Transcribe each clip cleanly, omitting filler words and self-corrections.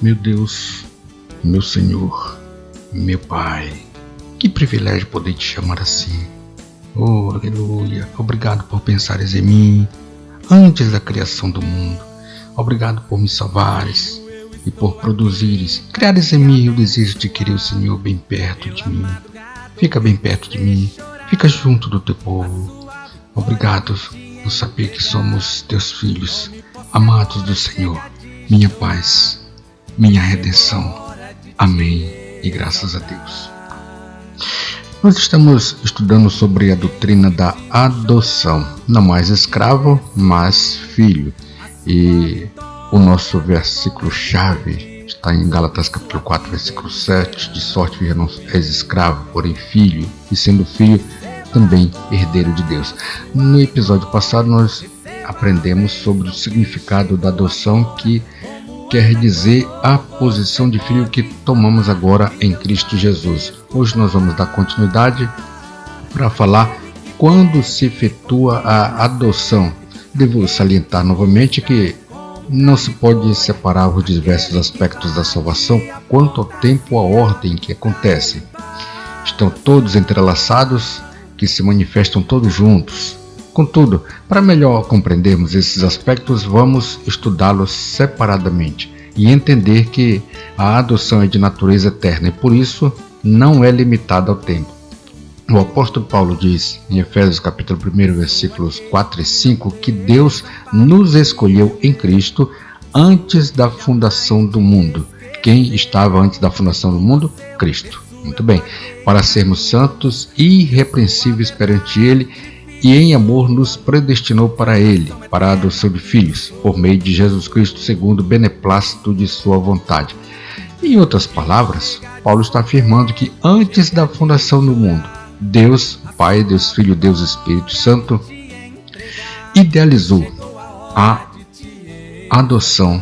Meu Deus, meu Senhor, meu Pai, que privilégio poder te chamar assim. Oh, aleluia. Obrigado por pensares em mim antes da criação do mundo. Obrigado por me salvares e por produzires, criares em mim o desejo de querer o Senhor bem perto de mim. Fica bem perto de mim, fica junto do teu povo. Obrigado por saber que somos teus filhos, amados do Senhor, minha paz, minha redenção. Amém e graças a Deus. Nós estamos estudando sobre a doutrina da adoção, não mais escravo, mas filho. E o nosso versículo-chave está em Gálatas capítulo 4, versículo 7, de sorte que já não és escravo, porém filho, e sendo filho, também herdeiro de Deus. No episódio passado nós aprendemos sobre o significado da adoção, que quer dizer a posição de filho que tomamos agora em Cristo Jesus. Hoje nós vamos dar continuidade para falar quando se efetua a adoção. Devo salientar novamente que não se pode separar os diversos aspectos da salvação quanto ao tempo ou à ordem que acontece. Estão todos entrelaçados, que se manifestam todos juntos. Contudo, para melhor compreendermos esses aspectos, vamos estudá-los separadamente e entender que a adoção é de natureza eterna e por isso não é limitada ao tempo. O apóstolo Paulo diz em Efésios capítulo 1, versículos 4 e 5, que Deus nos escolheu em Cristo antes da fundação do mundo. Quem estava antes da fundação do mundo? Cristo. Muito bem. Para sermos santos e irrepreensíveis perante Ele, e em amor nos predestinou para Ele, para a adoção de filhos, por meio de Jesus Cristo, segundo o beneplácito de sua vontade. Em outras palavras, Paulo está afirmando que antes da fundação do mundo, Deus Pai, Deus Filho, Deus Espírito Santo idealizou a adoção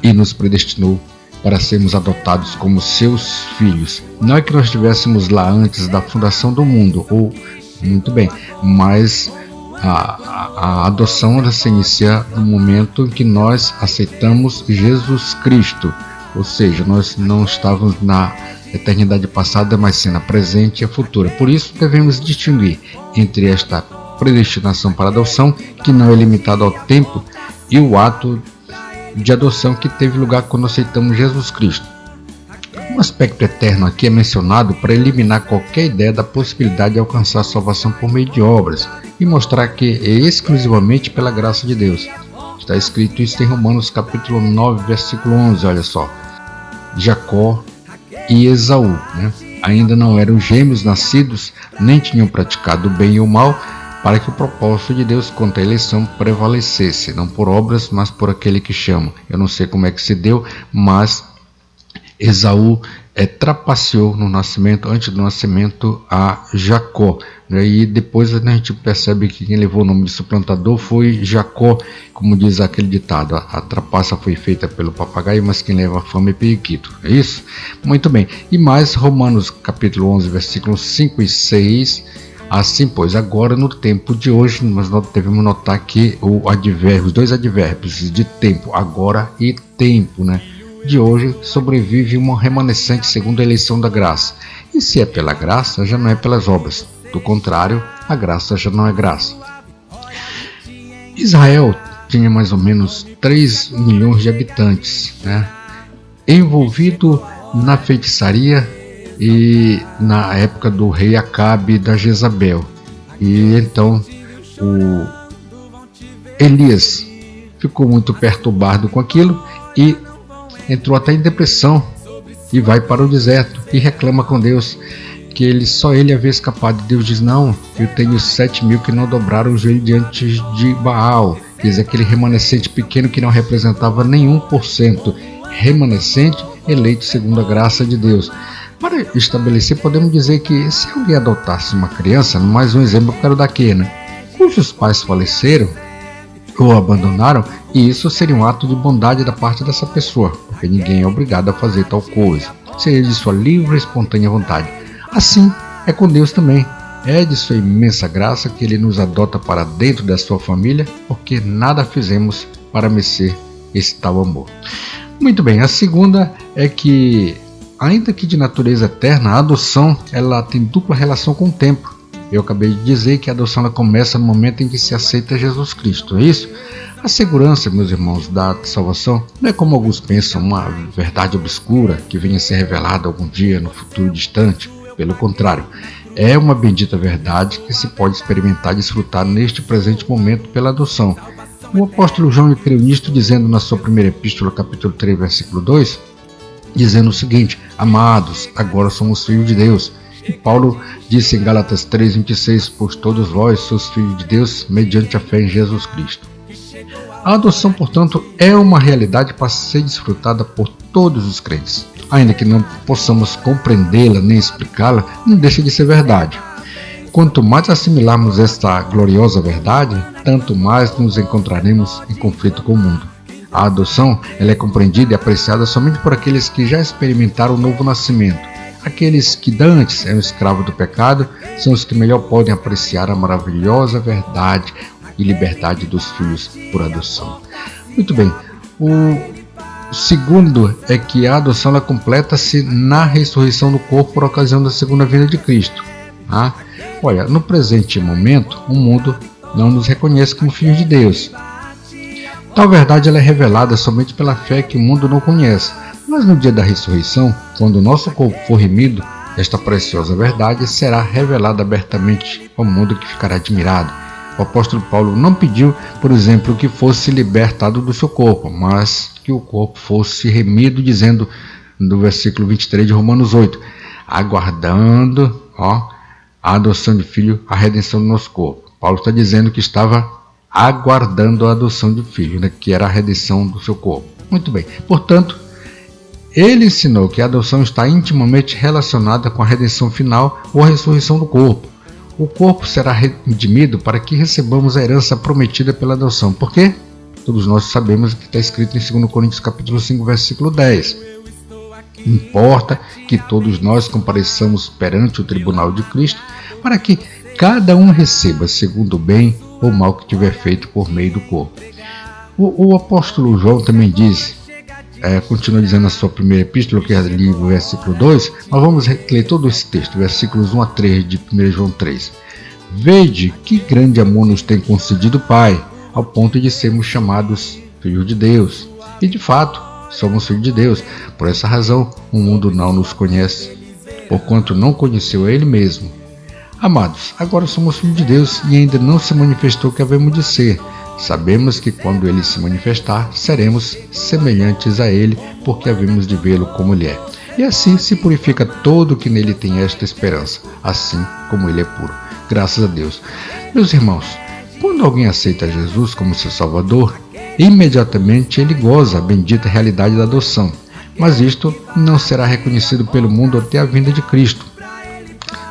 e nos predestinou para sermos adotados como seus filhos. Não é que nós estivéssemos lá antes da fundação do mundo, muito bem, mas a adoção ela se inicia no momento em que nós aceitamos Jesus Cristo, ou seja, nós não estávamos na eternidade passada, mas sim na presente e a futura. Por isso devemos distinguir entre esta predestinação para adoção, que não é limitada ao tempo, e o ato de adoção que teve lugar quando aceitamos Jesus Cristo. Um aspecto eterno aqui é mencionado para eliminar qualquer ideia da possibilidade de alcançar a salvação por meio de obras e mostrar que é exclusivamente pela graça de Deus. Está escrito isso em Romanos capítulo 9, versículo 11, olha só. Jacó e Esaú, ainda não eram gêmeos nascidos, nem tinham praticado o bem e o mal, para que o propósito de Deus quanto à eleição prevalecesse, não por obras, mas por aquele que chama. Eu não sei como é que se deu, mas Esaú trapaceou no nascimento, antes do nascimento, a Jacó. E depois a gente percebe que quem levou o nome de suplantador foi Jacó, como diz aquele ditado, a trapaça foi feita pelo papagaio, mas quem leva a fama é periquito. É isso? Muito bem. E mais Romanos capítulo 11, versículos 5 e 6. Assim, pois, agora no tempo de hoje, nós devemos notar que os dois advérbios de tempo, agora e tempo, de hoje, sobrevive uma remanescente segundo a eleição da graça. E se é pela graça, já não é pelas obras. Do contrário, a graça já não é graça. Israel tinha mais ou menos 3 milhões de habitantes, envolvido na feitiçaria e na época do rei Acabe e da Jezabel. E então o Elias ficou muito perturbado com aquilo e entrou até em depressão e vai para o deserto e reclama com Deus que só ele havia escapado. Deus diz: não, eu tenho 7.000 que não dobraram o joelho diante de Baal. Quer dizer, aquele remanescente pequeno que não representava nenhum por cento, remanescente eleito segundo a graça de Deus. Para estabelecer, podemos dizer que se alguém adotasse uma criança, mais um exemplo eu quero dar aqui, cujos pais faleceram ou abandonaram, e isso seria um ato de bondade da parte dessa pessoa, porque ninguém é obrigado a fazer tal coisa. Seria de sua livre e espontânea vontade. Assim é com Deus também. É de sua imensa graça que Ele nos adota para dentro da sua família, porque nada fizemos para merecer esse tal amor. Muito bem, a segunda é que, ainda que de natureza eterna, a adoção ela tem dupla relação com o tempo. Eu acabei de dizer que a adoção ela começa no momento em que se aceita Jesus Cristo, é isso? A segurança, meus irmãos, da salvação não é como alguns pensam, uma verdade obscura que venha a ser revelada algum dia no futuro distante. Pelo contrário, é uma bendita verdade que se pode experimentar e desfrutar neste presente momento pela adoção. O apóstolo João creu nisto dizendo na sua primeira epístola, capítulo 3, versículo 2, dizendo o seguinte: amados, agora somos filhos de Deus. E Paulo disse em Gálatas 3:26, pois todos vós sois filhos de Deus mediante a fé em Jesus Cristo. A adoção, portanto, é uma realidade para ser desfrutada por todos os crentes. Ainda que não possamos compreendê-la nem explicá-la, não deixa de ser verdade. Quanto mais assimilarmos esta gloriosa verdade, tanto mais nos encontraremos em conflito com o mundo. A adoção ela é compreendida e apreciada somente por aqueles que já experimentaram o novo nascimento. Aqueles que dantes eram escravos do pecado são os que melhor podem apreciar a maravilhosa verdade e liberdade dos filhos por adoção. Muito bem, o segundo é que a adoção ela completa-se na ressurreição do corpo por ocasião da segunda vinda de Cristo. Olha, no presente momento, o mundo não nos reconhece como filhos de Deus. Tal verdade ela é revelada somente pela fé que o mundo não conhece. Mas no dia da ressurreição, quando o nosso corpo for remido, esta preciosa verdade será revelada abertamente ao mundo que ficará admirado. O apóstolo Paulo não pediu, por exemplo, que fosse libertado do seu corpo, mas que o corpo fosse remido, dizendo no versículo 23 de Romanos 8, aguardando a adoção de filho, a redenção do nosso corpo. Paulo está dizendo que estava aguardando a adoção de filho, que era a redenção do seu corpo. Muito bem, portanto, ele ensinou que a adoção está intimamente relacionada com a redenção final ou a ressurreição do corpo. O corpo será redimido para que recebamos a herança prometida pela adoção. Por quê? Todos nós sabemos o que está escrito em 2 Coríntios capítulo 5, versículo 10. Importa que todos nós compareçamos perante o tribunal de Cristo para que cada um receba segundo o bem ou mal que tiver feito por meio do corpo. O apóstolo João também diz, continua dizendo na sua primeira epístola, que é ali o versículo 2, mas vamos ler todo esse texto, versículos 1 a 3 de 1 João 3. Vede que grande amor nos tem concedido o Pai, ao ponto de sermos chamados filhos de Deus. E de fato, somos filhos de Deus. Por essa razão, o mundo não nos conhece, porquanto não conheceu a Ele mesmo. Amados, agora somos filhos de Deus e ainda não se manifestou o que havemos de ser. Sabemos que quando Ele se manifestar, seremos semelhantes a Ele, porque havemos de vê-lo como Ele é. E assim se purifica todo o que nele tem esta esperança, assim como Ele é puro. Graças a Deus. Meus irmãos, quando alguém aceita Jesus como seu Salvador, imediatamente ele goza a bendita realidade da adoção. Mas isto não será reconhecido pelo mundo até a vinda de Cristo.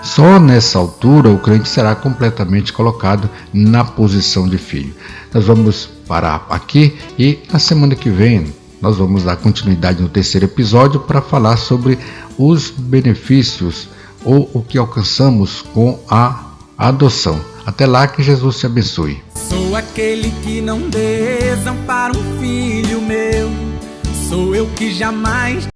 Só nessa altura o crente será completamente colocado na posição de filho. Nós vamos parar aqui e na semana que vem nós vamos dar continuidade no terceiro episódio para falar sobre os benefícios ou o que alcançamos com a adoção. Até lá, que Jesus te abençoe. Sou aquele que não desampara um filho meu, sou eu que jamais